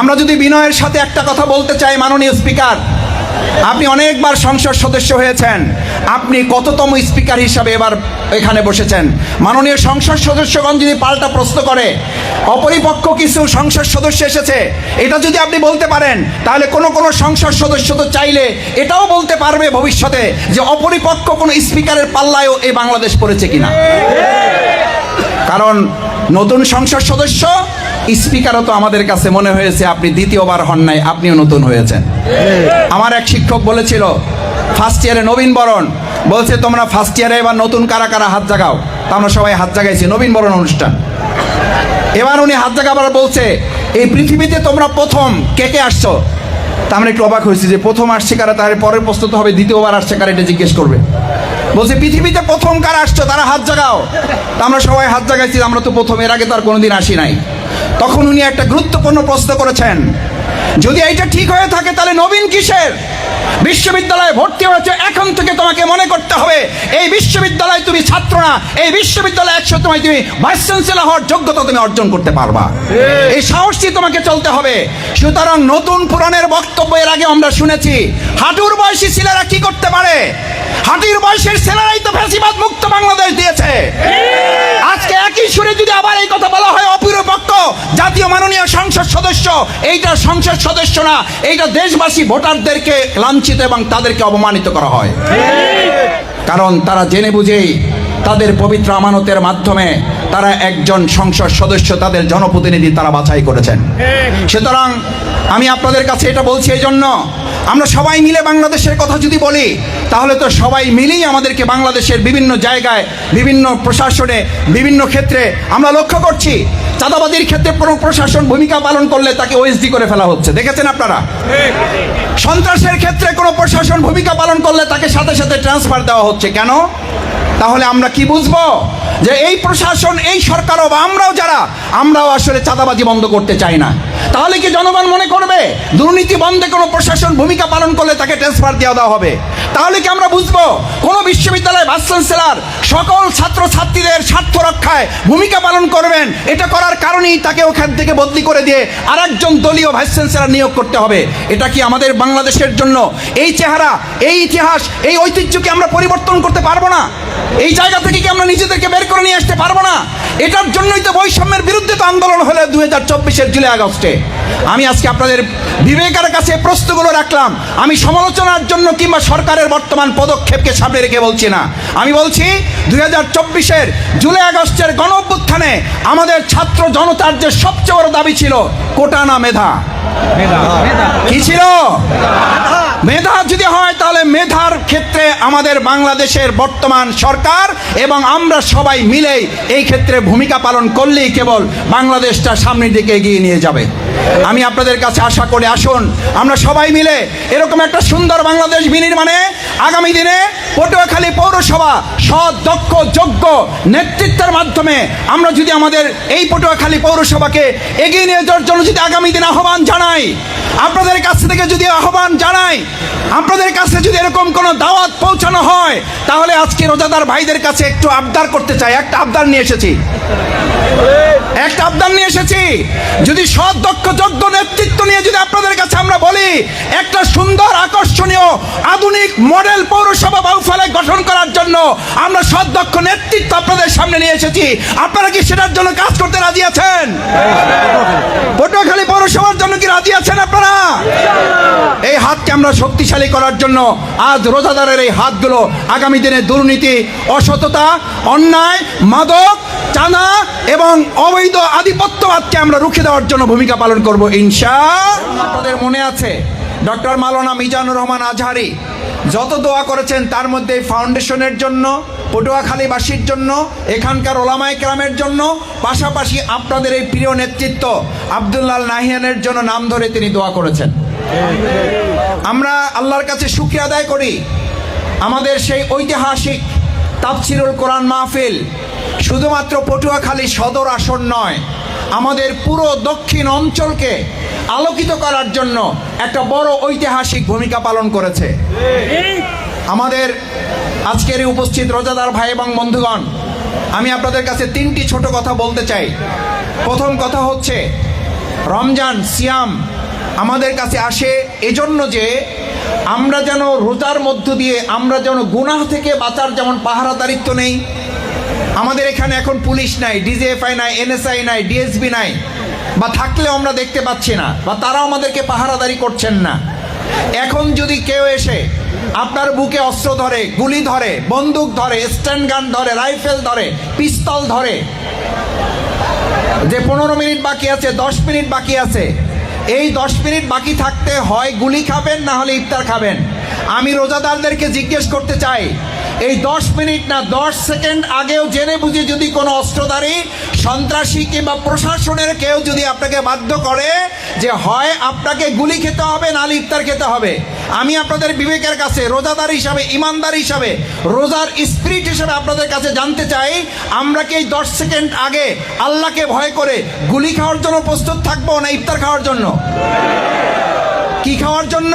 আমরা যদি বিনয়ের সাথে একটা কথা বলতে চাই, মাননীয় স্পিকার, আপনি অনেকবার সংসদ সদস্য হয়েছেন, আপনি কততম স্পিকার হিসাবে এবার এখানে বসেছেন? মাননীয় সংসদ সদস্যগণ যদি পাল্টা প্রশ্ন করে অপরিপক্ক কিছু সংসদ সদস্য এসেছে, এটা যদি আপনি বলতে পারেন, তাহলে কোনো সংসদ সদস্য তো চাইলে এটাও বলতে পারবে ভবিষ্যতে যে অপরিপক্ক কোনো স্পিকারের পাল্লায়ও এই বাংলাদেশ পড়েছে কিনা। কারণ নতুন সংসদ সদস্য, স্পিকারও তো আমাদের কাছে মনে হয়েছে আপনি দ্বিতীয়বার হন নাই, আপনিও নতুন হয়েছেন। আমার এক শিক্ষক বলেছিল ফার্স্ট ইয়ারে নবীন বরণ, বলছে তোমরা ফার্স্ট ইয়ারে এবার নতুন কারা কারা হাত জাগাও। তা আমরা সবাই হাত জাগাইছি নবীন বরণ অনুষ্ঠান। এবার উনি হাত জাগাবার বলছে এই পৃথিবীতে তোমরা প্রথম কে কে আসছো। তা আমরা একটু অবাক হয়েছি যে প্রথম আসছে কারা, তাহলে পরের প্রশ্ন তো হবে দ্বিতীয়বার আসছে কারা, এটা জিজ্ঞেস করবে। বলছে পৃথিবীতে প্রথম কারা আসছো তারা হাত জাগাও। তা আমরা সবাই হাত জাগাইছি, আমরা তো প্রথম, এর আগে তো আর কোনোদিন আসি নাই। তখন উনি একটা গুরুত্বপূর্ণ প্রশ্ন করেছেন, যদি এইটা ঠিক হয়ে থাকে তাহলে নবীন কিসের? বিশ্ববিদ্যালয়ে ভর্তি হয়েছে, এখন থেকে তোমাকে মনে করতে হবে এই বিশ্ববিদ্যালয়ে তুমি ছাত্র না, এই বিশ্ববিদ্যালয়ে একশো তুমি ভাইস চ্যান্সেলর হওয়ার যোগ্যতা তুমি অর্জন করতে পারবা, এই সাহসী তোমাকে চলতে হবে। সুতরাং নতুন পুরাণের বক্তব্য এর আগে আমরা শুনেছি, হাঁটুর বয়সী ছেলেরা কি করতে পারে? হাঁটুর বয়সের ছেলেরাই তো ফ্যাসিবাদ মুক্ত বাংলাদেশ দিয়েছে। আজকে একই সুরে যদি আবার এই কথা বলা হয় অপরিপক্ক জাতীয় মাননীয় সংসদ সদস্য, এইটা সংসদ সদস্য না, এইটা দেশবাসী ভোটারদেরকে লাঞ্ছিত এবং তাদেরকে অপমানিত করা হয়। কারণ তারা জেনে বুঝেই তাদের পবিত্র আমানতের মাধ্যমে তারা একজন সংসদ সদস্য, তাদের জনপ্রতিনিধি তারা বাছাই করেছেন। সুতরাং আমি আপনাদের কাছে এটা বলছি এই জন্য, আমরা সবাই মিলে বাংলাদেশের কথা যদি বলি, তাহলে তো সবাই মিলেই আমাদেরকে বাংলাদেশের বিভিন্ন জায়গায়, বিভিন্ন প্রশাসনে, বিভিন্ন ক্ষেত্রে আমরা লক্ষ্য করছি চাঁদাবাজির ক্ষেত্রে কোনো প্রশাসন ভূমিকা পালন করলে তাকে ওএসডি করে ফেলা হচ্ছে, দেখেছেন আপনারা। সন্ত্রাসের ক্ষেত্রে কোনো প্রশাসন ভূমিকা পালন করলে তাকে সাথে সাথে ট্রান্সফার দেওয়া হচ্ছে। কেন? তাহলে আমরা কি বুঝবো যে এই প্রশাসন, এই সরকারও বা আমরাও যারা, আমরাও আসলে চাঁদাবাজি বন্ধ করতে চাই না। তাহলে কি জনগণ মনে করবে দুর্নীতি বন্ধে কোনো প্রশাসন ভূমিকা পালন করলে তাকে ট্রান্সফার দেওয়া হবে? তাহলে কি আমরা বুঝবো কোনো বিশ্ববিদ্যালয়ে ভাইস চ্যান্সেলর সকল ছাত্র ছাত্রীদের স্বার্থ রক্ষায় ভূমিকা পালন করবেন, এটা করার কারণেই তাকে ওখান থেকে বদলি করে দিয়ে আরেকজন দলীয় ভাইস চ্যান্সেলর নিয়োগ করতে হবে? এটা কি আমাদের বাংলাদেশের জন্য এই চেহারা, এই ইতিহাস, এই ঐতিহ্যকে আমরা পরিবর্তন করতে পারবো না? এই জায়গা থেকে কি আমরা নিজেদেরকে বের করে নিয়ে আসতে পারবো না? এটার জন্যই তো বৈষম্যের বিরুদ্ধে তো আন্দোলন হলো 2024-এর জুলাই আগস্টে। আমি আজকে আপনাদের বিবেকের কাছে প্রশ্নগুলো রাখলাম, আমি সমালোচনার জন্য কিংবা সরকারের বর্তমান পদক্ষেপকে সামনে রেখে বলছি না। আমি বলছি 2024-এর জুলাই আগস্টের গণ অভ্যুত্থানে আমাদের ছাত্র জনতার যে সবচেয়ে বড় দাবি ছিল কোটা না মেধা। কি ছিল? মেধা যদি হয় তাহলে মেধার ক্ষেত্রে আমাদের বাংলাদেশের বর্তমান সরকার এবং আমরা সবাই মিলেই এই ক্ষেত্রে ভূমিকা পালন করলেই কেবল বাংলাদেশটা সামনের দিকে এগিয়ে নিয়ে যাবে। আমি আপনাদের কাছে আশা করি আসুন আমরা সবাই মিলে এরকম একটা সুন্দর বাংলাদেশ বিনির্মাণে আগামী দিনে পটুয়াখালী পৌরসভা সৎ, দক্ষ, যোগ্য নেতৃত্বের মাধ্যমে আমরা যদি আমাদের এই পটুয়াখালী পৌরসভাকে এগিয়ে নিয়ে যাওয়ার জন্য যদি আগামী দিনে আহ্বান জানাই, আপনাদের কাছ থেকে যদি আহ্বান জানাই, আপনাদের কাছে যদি এরকম কোনো দাওয়াত পৌঁছানো হয়, তাহলে আজকে রোজাদার ভাইদের কাছে একটু আবদার করতে চাই। একটা আবদার নিয়ে এসেছি, যদি সৎ, দক্ষ, যোগ্য নেতৃত্ব নিয়ে যদি আপনাদের কাছে আমরা বলি একটা সুন্দর, আকর্ষণীয়, আধুনিক মডেল পৌরসভা বাউফলে গঠন করার জন্য আমরা সৎ, দক্ষ নেতৃত্ব আপনাদের সামনে নিয়ে এসেছি, আপনারা কি সেটার জন্য কাজ করতে রাজি আছেন? পটুয়াখালী পৌরসভার জন্য কি রাজি আছেন আপনারা? এই হাতকে আমরা শক্তিশালী করার জন্য আজ রোজাদারের এই হাতগুলো আগামী দিনে দুর্নীতি, অসততা, অন্যায়, মাদক, চাঁদা এবং অবৈধ আধিপত্যবাদকে আমরা রুখে দেওয়ার জন্য ভূমিকা পালন করব ইনশাআল্লাহ। আপনাদের মনে আছে ডক্টর মাওলানা মিজানুর রহমান আজহারি যত দোয়া করেছেন, তার মধ্যে ফাউন্ডেশনের জন্য, পটুয়াখালীবাসীর জন্য, এখানকার ওলামায়ে কেরামের জন্য, পাশাপাশি আপনাদের এই প্রিয় নেতৃত্ব আব্দুল্লাহ নাহিয়ানের জন্য নাম ধরে তিনি দোয়া করেছেন। আমরা আল্লাহর কাছে শুকরিয়া আদায় করি আমাদের সেই ঐতিহাসিক তাফসিরুল কোরআন মাহফিল শুধুমাত্র পটুয়াখালী সদর আসন নয়, আমাদের পুরো দক্ষিণ অঞ্চলকে আলোকিত করার জন্য একটা বড় ঐতিহাসিক ভূমিকা পালন করেছে। আমাদের আজকের এই উপস্থিত রোজাদার ভাই এবং বন্ধুগণ, আমি আপনাদের কাছে তিনটি ছোট কথা বলতে চাই। প্রথম কথা হচ্ছে রমজান সিয়াম আমাদের কাছে আসে এজন্য যে আমরা যেন রোজার মধ্য দিয়ে আমরা যেন গুনাহ থেকে বাঁচার যেমন পাহারাদারিত্ব নেই। আমাদের এখানে এখন পুলিশ নাই, ডিজিএফআই নাই, এনএসআই নাই, ডিএসবি নাই, বা থাকলেও আমরা দেখতে পাচ্ছি না, বা তারাও আমাদেরকে পাহারাদারি করছেন না। এখন যদি কেউ এসে আপনার বুকে অস্ত্র ধরে, গুলি ধরে, বন্দুক ধরে, স্ট্যান্ড গান ধরে, রাইফেল ধরে, পিস্তল ধরে, যে 15 মিনিট বাকি আছে, 10 মিনিট বাকি আছে, এই 10 মিনিট বাকি থাকতে হয় গুলি খাবেন না হলে ইফতার খাবেন। আমি রোজাদারদেরকে জিজ্ঞেস করতে চাই, এই 10 মিনিট না 10 সেকেন্ড আগেও জেনে বুঝে যদি কোনো অস্ত্রধারী সন্ত্রাসী কিংবা প্রশাসনের কেউ যদি আপনাকে বাধ্য করে যে হয় আপনাকে গুলি খেতে হবে নাহলে ইফতার খেতে হবে, আমি আপনাদের বিবেকের কাছে রোজাদার হিসাবে, ইমানদার হিসাবে, রোজার স্পিরিট হিসাবে আপনাদের কাছে জানতে চাই, আমরা কি এই 10 সেকেন্ড আগে আল্লাহকে ভয় করে গুলি খাওয়ার জন্য প্রস্তুত থাকবো না ইফতার খাওয়ার জন্য? কি খাওয়ার জন্য?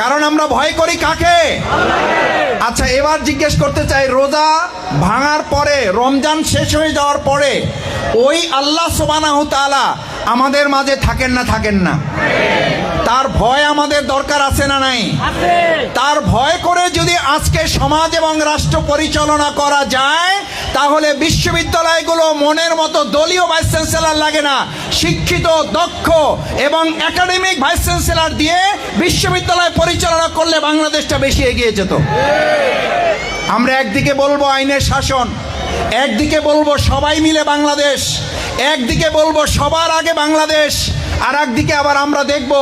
কারণ আমরা ভয় করি কাকে? আচ্ছা, এবার জিজ্ঞেস করতে চাই, রোজা ভাঙার পরে, রমজান শেষ হয়ে যাওয়ার পরে ওই আল্লাহ সুবহানাহু তাআলা আমাদের মাঝে থাকেন না থাকেন না? তার ভয় আমাদের দরকার আছে না নাই? তার ভয় করে যদি আজকে সমাজ এবং রাষ্ট্র পরিচালনা করা যায়, তাহলে বিশ্ববিদ্যালয়গুলো মনের মতো দলীয় ভাইস চ্যান্সেলর লাগে না, শিক্ষিত, দক্ষ এবং একাডেমিক ভাইস চ্যান্সেলর দিয়ে বিশ্ববিদ্যালয় পরিচালনা করলে বাংলাদেশটা বেশি এগিয়ে যেত। আমরা একদিকে বলবো আইনের শাসন, একদিকে বলবো সবাই মিলে বাংলাদেশ, একদিকে বলবো সবার আগে বাংলাদেশ, আর একদিকে আবার আমরা দেখব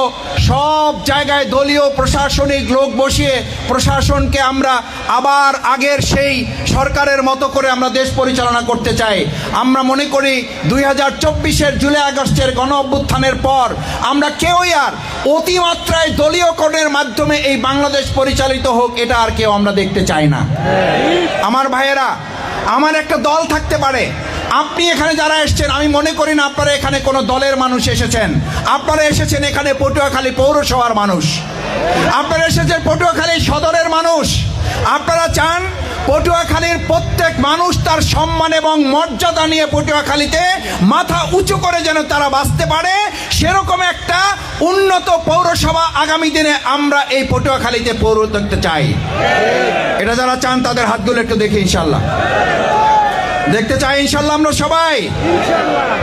সব জায়গায় দলীয় প্রশাসনিক লোক বসিয়ে প্রশাসনকে আমরা আবার আগের সেই সরকারের মতো করে আমরা দেশ পরিচালনা করতে চাই। আমরা মনে করি 2024-এর জুলাই আগস্টের গণ অভ্যুত্থানের পর আমরা কেউই আর অতিমাত্রায় দলীয়করণের মাধ্যমে এই বাংলাদেশ পরিচালিত হোক, এটা আর কেউ আমরা দেখতে চাই না। আমার ভাইয়েরা, আমার একটা দল থাকতে পারে, আপনি এখানে যারা এসেছেন আমি মনে করি না আপনারা এখানে কোনো দলের মানুষ এসেছেন, আপনারা এসেছেন এখানে পটুয়াখালী পৌরসভার মানুষ, আপনারা এসেছেন পটুয়াখালী সদরের মানুষ। আপনারা চান পটুয়াখালীর প্রত্যেক মানুষ তার সম্মান এবং মর্যাদা নিয়ে পটুয়াখালীতে মাথা উঁচু করে যেন তারা বাঁচতে পারে, সেরকম একটা উন্নত পৌরসভা আগামী দিনে আমরা এই পটুয়াখালীতে পৌর দেখতে চাই। এটা যারা চান তাদের হাতগুলো একটু দেখি, ইনশাল্লাহ দেখতে চাই, ইনশাল্লাহ আমরা সবাই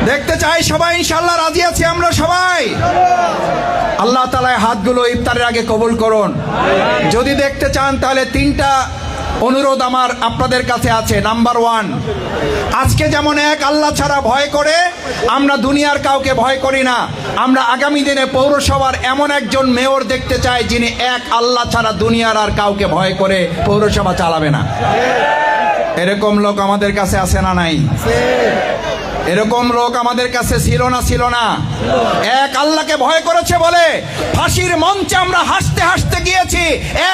দেখতে চাই, সবাই ইনশাল্লাহ রাজি আছি আমরা সবাই। আল্লাহ তাআলা হাতগুলো ইফতারের আগে কবুল করুন। যদি দেখতে চান তাহলে 3টা অনুরোধ আমার আপনাদের কাছে আছে। নাম্বার 1, আজকে যেমন এক আল্লাহ ছাড়া ভয় করে আমরা দুনিয়ার কাউকে ভয় করি না, আমরা আগামী দিনে পৌরসভার এমন একজন মেয়র দেখতে চাই যিনি এক আল্লাহ ছাড়া দুনিয়ার আর কাউকে ভয় করে পৌরসভা চালাবে না। এরকম লোক আমাদের কাছে আছে না নাই? এরকম লোক আমাদের কাছে ছিল না? এক আল্লাহকে ভয় করেছে বলে ফাঁসির মঞ্চে আমরা হাসতে হাসতে গিয়েছি।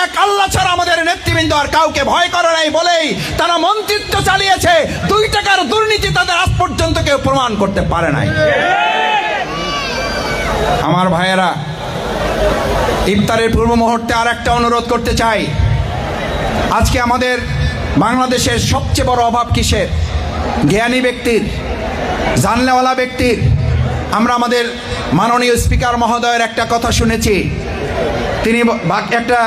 এক আল্লাহ ছাড়া আমাদের নেতৃবৃন্দ আর কাউকে ভয় করে নাই বলেই তারা মন্ত্রিত্ব চালিয়েছে। 2 টাকার দুর্নীতি তাদের আজ পর্যন্ত কেউ প্রমাণ করতে পারে নাই। আমার ভাইয়েরা, ইফতারের পূর্ব মুহূর্তে আর একটা অনুরোধ করতে চাই। আজকে আমাদের বাংলাদেশের সবচেয়ে বড় অভাব কিসের? জ্ঞানী ব্যক্তির, জানলেওয়ালা ব্যক্তির। আমরা আমাদের মাননীয় স্পিকার মহোদয়ের একটা কথা শুনেছি, তিনি একটা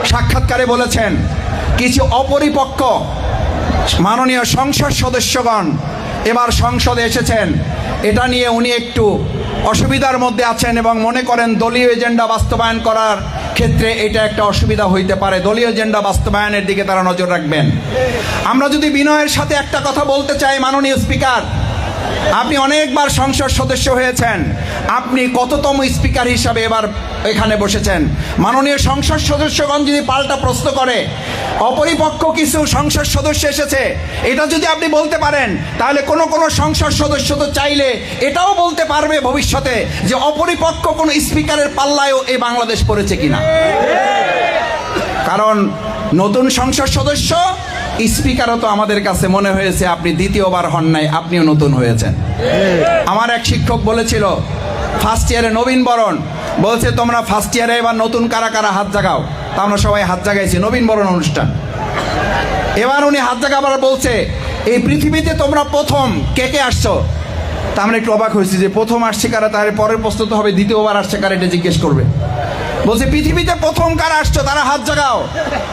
সাক্ষাৎকারে বলেছেন কিছু অপরিপক্ক মাননীয় সংসদ সদস্যগণ এবার সংসদে এসেছেন, এটা নিয়ে উনি একটু অসুবিধার মধ্যে আছেন এবং মনে করেন দলীয় এজেন্ডা বাস্তবায়ন করার ক্ষেত্রে এটা একটা অসুবিধা হইতে পারে, দলীয় এজেন্ডা বাস্তবায়নের দিকে তারা নজর রাখবেন। আমরা যদি বিনয়ের সাথে একটা কথা বলতে চাই, মাননীয় স্পিকার, আপনি অনেকবার সংসদ সদস্য হয়েছেন, আপনি কততম স্পিকার হিসাবে এবার এখানে বসেছেন? মাননীয় সংসদ সদস্যগণ যদি পাল্টা প্রশ্ন করে অপরিপক্ক কিছু সংসদ সদস্য এসেছে, এটা যদি আপনি বলতে পারেন তাহলে কোনো সংসদ সদস্য তো চাইলে এটাও বলতে পারবে ভবিষ্যতে যে অপরিপক্ক কোনো স্পিকারের পাল্লায়ও এই বাংলাদেশ পড়েছে কিনা। কারণ নতুন সংসদ সদস্য, স্পিকারও তো আমাদের কাছে মনে হয়েছে আপনি দ্বিতীয়বার হন নাই, আপনিও নতুন হয়েছেন। আমার এক শিক্ষক বলেছিল ফার্স্ট ইয়ারে নবীন বরণ, বলছে তোমরা ফার্স্ট ইয়ারে এবার নতুন কারা কারা হাত জাগাও। তা আমরা সবাই হাত জাগাইছি, নবীন বরণ অনুষ্ঠান। এবার উনি হাত জাগাবার বলছে এই পৃথিবীতে তোমরা প্রথম কে কে আসছো? তা আমরা একটু অবাক হয়েছি যে প্রথম আসছে কারা, তার পরের প্রশ্ন তো হবে দ্বিতীয়বার আসছে কারা, এটা জিজ্ঞেস করবে। বলছে পৃথিবীতে প্রথম কারা আসছো তারা হাত জাগাও।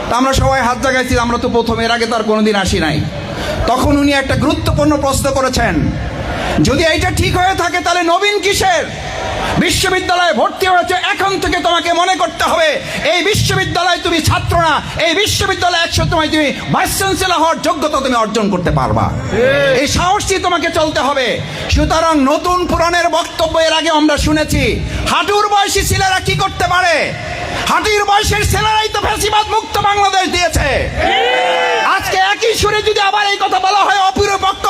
তা আমরা সবাই হাত জাগাইছি, আমরা তো প্রথম, এর আগে তো আর কোনোদিন আসি নাই। তখন উনি একটা গুরুত্বপূর্ণ প্রশ্ন করেছেন, যদি এইটা ঠিক হয়ে থাকে তাহলে নবীন কিসের? বিশ্ববিদ্যালয়ে ভর্তি হয়েছে, এখন থেকে তোমাকে মনে করতে হবে এই বিশ্ববিদ্যালয়ে তুমি ছাত্র না, এই বিশ্ববিদ্যালয়ে একশো তুমি ভাইস চ্যান্সেলর হওয়ার যোগ্যতা তুমি অর্জন করতে পারবা। এই সাহসী তোমাকে চলতে হবে। সুতরাং নতুন পুরাণের বক্তব্য এর আগে আমরা শুনেছি, হাঁটুর বয়সী ছেলেরা কি করতে পারে? হাঁটুর বয়সের ছেলেরাই তো ফ্যাসিবাদ মুক্ত বাংলাদেশ দিয়েছে। আজকে একই সুরে যদি আবার এই কথা বলা হয় অপূর্বপক্ষ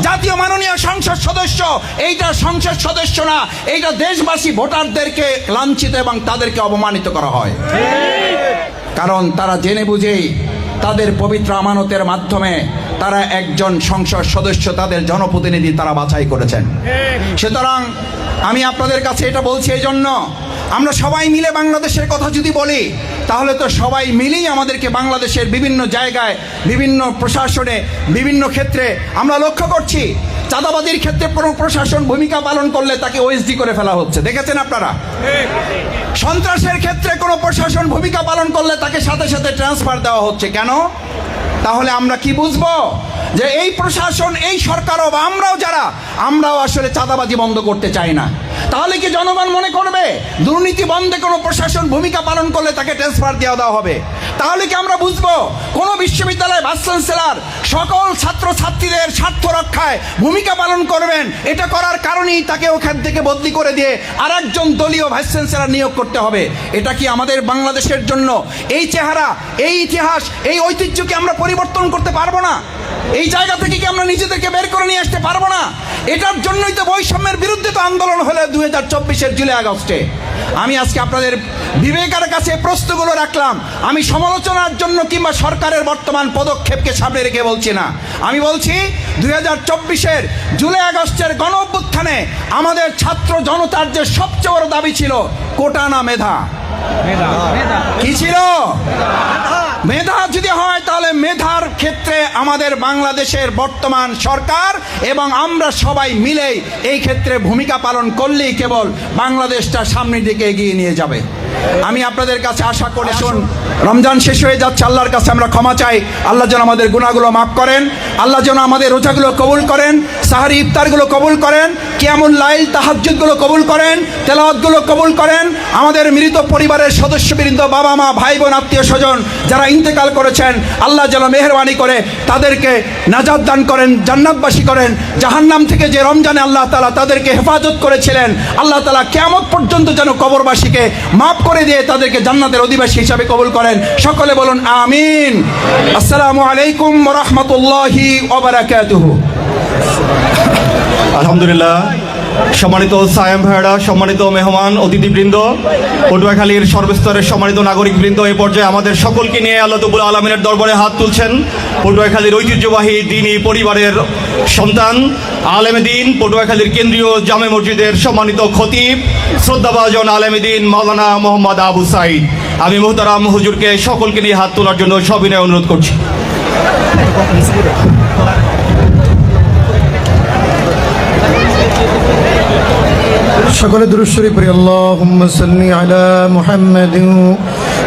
জাতীয় মাননীয় সংসদ সদস্য, এইটা সংসদ সদস্য না, এইটা দেশবাসী ভোটারদেরকে লাঞ্ছিত এবং তাদেরকে অপমানিত করা হয়। কারণ তারা জেনে বুঝেই তাদের পবিত্র আমানতের মাধ্যমে তারা একজন সংসদ সদস্য, তাদের জনপ্রতিনিধি তারা বাছাই করেছেন। সুতরাং আমি আপনাদের কাছে এটা বলছি এই জন্য, আমরা সবাই মিলে বাংলাদেশের কথা যদি বলি তাহলে তো সবাই মিলেই আমাদেরকে বাংলাদেশের বিভিন্ন জায়গায়, বিভিন্ন প্রশাসনে, বিভিন্ন ক্ষেত্রে আমরা লক্ষ্য করছি চাঁদাবাজির ক্ষেত্রে প্রশাসন ভূমিকা পালন করলে তাকে ওএসডি করে ফেলা হচ্ছে, দেখেছেন আপনারা। সন্ত্রাসের ক্ষেত্রে কোনো প্রশাসন ভূমিকা পালন করলে তাকে সাথে সাথে ট্রান্সফার দেওয়া হচ্ছে। কেন? তাহলে আমরা কি বুঝবো যে এই প্রশাসন, এই সরকারও বা আমরাও আসলে চাঁদাবাজি বন্ধ করতে চাই না। তাহলে কি জনগণ মনে করবে দুর্নীতি বন্ধে কোনো প্রশাসন ভূমিকা পালন করলে তাকে ট্রান্সফার দেওয়া হবে? তাহলে কি আমরা বুঝবো কোনো বিশ্ববিদ্যালয় ভাইস চ্যান্সেলর সকল ছাত্রছাত্রীদের স্বার্থ রক্ষায় ভূমিকা পালন করবেন? এটা করার কারণেই তাকে ওখান থেকে বদলি করে দিয়ে আর একজন দলীয় ভাইস চ্যান্সেলর নিয়োগ করতে হবে। এটা কি আমাদের বাংলাদেশের জন্য এই চেহারা, এই ইতিহাস, এই ঐতিহ্যকে আমরা পরিবর্তন করতে পারবো না? এই জায়গা থেকে কি আমরা নিজেদেরকে বের করে নিয়ে আসতে পারবো না? এটার জন্যই তো বৈষম্যের বিরুদ্ধে তো আন্দোলন হলো 2024-এর জুলাই আগস্টে। আমি আজকে আপনাদের বিবেকের কাছে প্রশ্নগুলো রাখলাম। আমি সমালোচনার জন্য কিংবা সরকারের বর্তমান পদক্ষেপকে সামনে রেখে বলছি না। আমি বলছি 2024-এর জুলাই আগস্টের গণ অভ্যুত্থানে আমাদের ছাত্র জনতার যে সবচেয়ে বড় দাবি ছিল কোটা না মেধা। কি ছিল? মেধা যদি হয় তাহলে মেধার ক্ষেত্রে আমাদের বাংলাদেশের বর্তমান সরকার এবং আমরা সবাই মিলেই এই ক্ষেত্রে ভূমিকা পালন করলেই কেবল বাংলাদেশটা সামনের দিকে এগিয়ে নিয়ে যাবে। আমি আপনাদের কাছে আশা করি, শুন, রমজান শেষ হয়ে যাচ্ছে, আল্লাহর কাছে আমরা ক্ষমা চাই। আল্লাহ যেন আমাদের গুনাহগুলো মাফ করেন, আল্লাহ যেন আমাদের রোজাগুলো কবুল করেন, সাহারি ইফতারগুলো কবুল করেন, কিয়ামুল লাইল তাহাজ্জুদগুলো কবুল করেন, তেলাওয়াতগুলো কবুল করেন। আমাদের মৃত পরিবারের সদস্যবৃন্দ, বাবা মা, ভাই বোন, আত্মীয় স্বজন যারা ইন্তেকাল করেছেন, আল্লাহ যেন মেহেরবানি করে তাদেরকে নাজাত দান করেন, জান্নাতবাসী করেন। জাহান্নাম থেকে যে রমজানে আল্লাহ তাআলা তাদেরকে হেফাজত করেছিলেন, আল্লাহ তাআলা কিয়ামত পর্যন্ত যেন কবরবাসীকে মাফ করে দিয়ে তাদেরকে জান্নাতের অধিবাসী হিসাবে কবুল করেন। সকলে বলুন আমিন। আসসালামু আলাইকুম ওয়া রাহমাতুল্লাহি ওয়া বারাকাতুহু। আলহামদুলিল্লাহ। সম্মানিত সায়েম ভাইরা, সম্মানিত মেহমান, অতিথিবৃন্দ, পটুয়াখালীর সর্বস্তরের সম্মানিত নাগরিকবৃন্দ, এই পর্যায়ে আমাদের সকলকে নিয়ে আল্লাহ রাব্বুল আলামিনের দরবারে হাত তুলছেন পটুয়াখালীর ঐতিহ্যবাহী দ্বীনি পরিবারের সন্তান, আলেমে দ্বীন, পটুয়াখালীর কেন্দ্রীয় জামে মসজিদের সম্মানিত খতিব, শ্রদ্ধাভাজন আলেমে দ্বীন মাওলানা মোহাম্মদ আবু সাঈদ। আমি মুহতারাম হুজুরকে সকলকে নিয়ে হাত তোলার জন্য সবিনয় অনুরোধ করছি। সকলে দুরূদ শরীফ পড়ি। আল্লাহুম্মা সাল্লি আলা মুহাম্মাদিন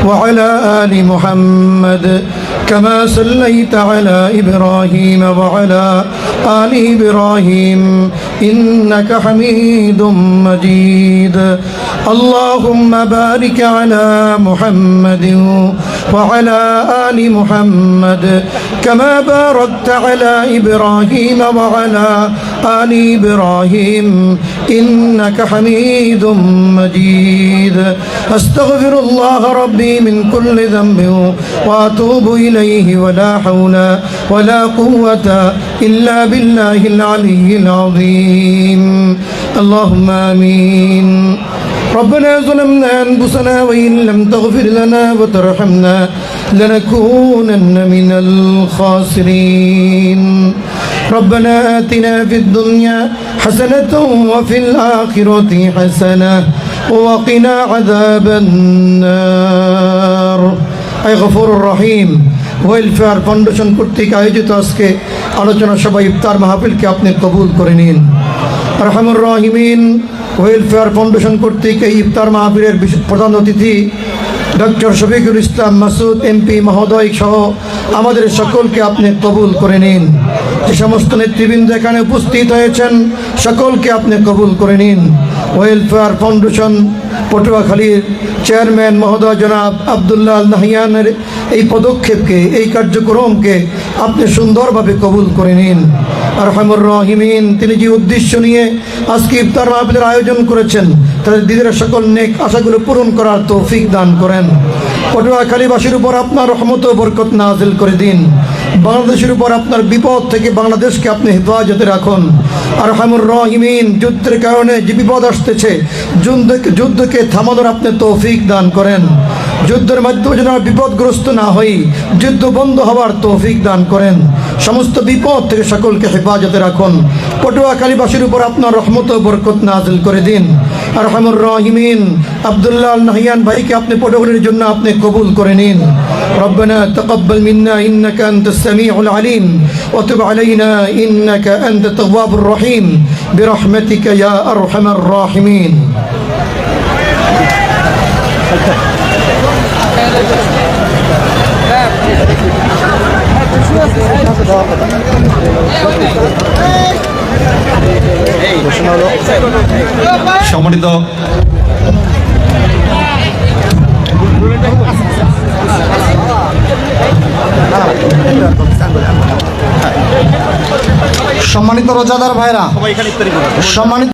ওয়া আলা আলি মুহাম্মাদ কামা সাল্লাইতা আলা ইব্রাহিম ওয়া আলা আলি ইব্রাহিম ইন্নাকা হামিদুম মাজিদ। আল্লাহুম্মা বারিক আলা মুহাম্মাদিন ওয়া আলা আলি মুহাম্মাদ কামা বারাকতা আলা ইব্রাহিম ওয়া আলা আলি ইব্রাহিম ইন্নাকা حميد مجيد. أستغفر الله ربي من كل ذنب وأتوب إليه ولا حول ولا قوة إلا بالله العلي العظيم. اللهم آمين. ربنا ظلمنا أنفسنا وإن لم تغفر لنا وترحمنا لنكونن من الخاسرين. ربنا آتنا في الدنيا حسنة وفي الآخرة حسنة وقنا عذاب النار. أي غفور الرحيم ওয়েলফেয়ার ফাউন্ডেশন কর্তৃক আয়োজিত আজকে আলোচনা সভা ইফতার মাহফিলকে আপনি কবুল করে নিন। আরহামুর রাহিমিন ওয়েলফেয়ার ফাউন্ডেশন কর্তৃক এই ইফতার মাহফিলের প্রধান অতিথি ডক্টর শফিকুল ইসলাম মাসুদ এমপি মহোদয় সহ আমাদের সকলকে আপনি কবুল করে নিন। যে সমস্ত নেতৃবৃন্দ এখানে উপস্থিত হয়েছেন সকলকে আপনি কবুল করে নিন। ওয়েলফেয়ার ফাউন্ডেশন পটুয়াখালীর চেয়ারম্যান মহোদয় জনাব আবদুল্লাহ আল নাহিয়ানের এই পদক্ষেপকে, এই কার্যক্রমকে আপনি সুন্দরভাবে কবুল করে নিন। আরহামুর রাহিমিন, তিনি যে উদ্দেশ্য নিয়ে আজকে ইফতার মাহফিলের আয়োজন করেছেন তাদের দিনের সকল নেক আশাগুলো পূরণ করার তৌফিক দান করেন। পটুয়াখালীবাসীর উপর আপনার রহমত ও বরকত নাজিল করে দিন। বাংলাদেশের উপর আপনার বিপদ থেকে বাংলাদেশকে আপনি হেফাজতে রাখুন। আরহামুর রাহিমিন, যুদ্ধের কারণে যে বিপদ আসতেছে যুদ্ধকে থামানোর আপনি তৌফিক দান করেন। যুদ্ধের মাধ্যমে যেন বিপদগ্রস্ত না হই, যুদ্ধ বন্ধ হওয়ার তৌফিক দান করেন। সমস্ত বিপদ থেকে সকলকে হেফাজতে রাখুন। পটুয়াখালীবাসীর উপর আপনার রহমত ও বরকত নাজিল করে দিন। আরহামুর রাহিমিন, আবদুল্লাহ আল নাহিয়ান ভাইকে আপনি পটুয়াখালীর জন্য আপনি কবুল করে নিন। রব্বানা তাকাব্বাল মিন্না ইন্নাকা আনতাস সামিউল আলিম ওয়া তুব আলাইনা ইন্নাকা আনতাত তাওয়াবুর রহিম বিরহমাতিকা ইয়া আরহামার রাহিমিন। সম্মানিত সম্মানিত রোজাদার ভাইরা, সম্মানিত